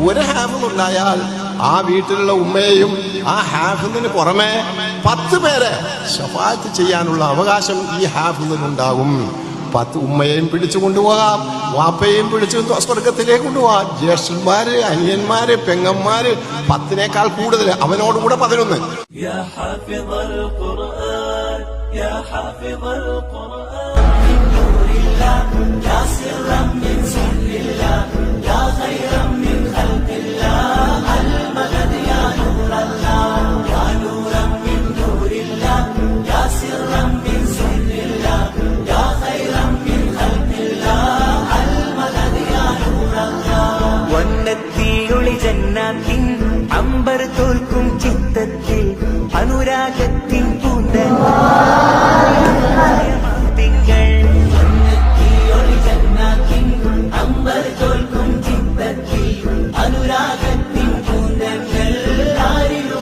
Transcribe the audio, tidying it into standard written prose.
ഒരു ഹാഫിദ് ഉണ്ടായാൽ ആ വീട്ടിലുള്ള ഉമ്മയെയും ആ ഹാഫിദിന് പുറമെ 10 പേരെ ശഫാഅത്ത് ചെയ്യാനുള്ള അവകാശം ഈ ഹാഫിദിനുണ്ടാകും. 10 ഉമ്മയെയും പിടിച്ചു കൊണ്ടുപോകാം, വാപ്പയെയും പിടിച്ചു സ്വർഗത്തിലേക്ക് കൊണ്ടുപോകാം. ജ്യേഷ്ഠന്മാര്, അനിയന്മാര്, പെങ്ങന്മാര് 10നേക്കാൾ കൂടുതൽ, അവനോടുകൂടെ 11.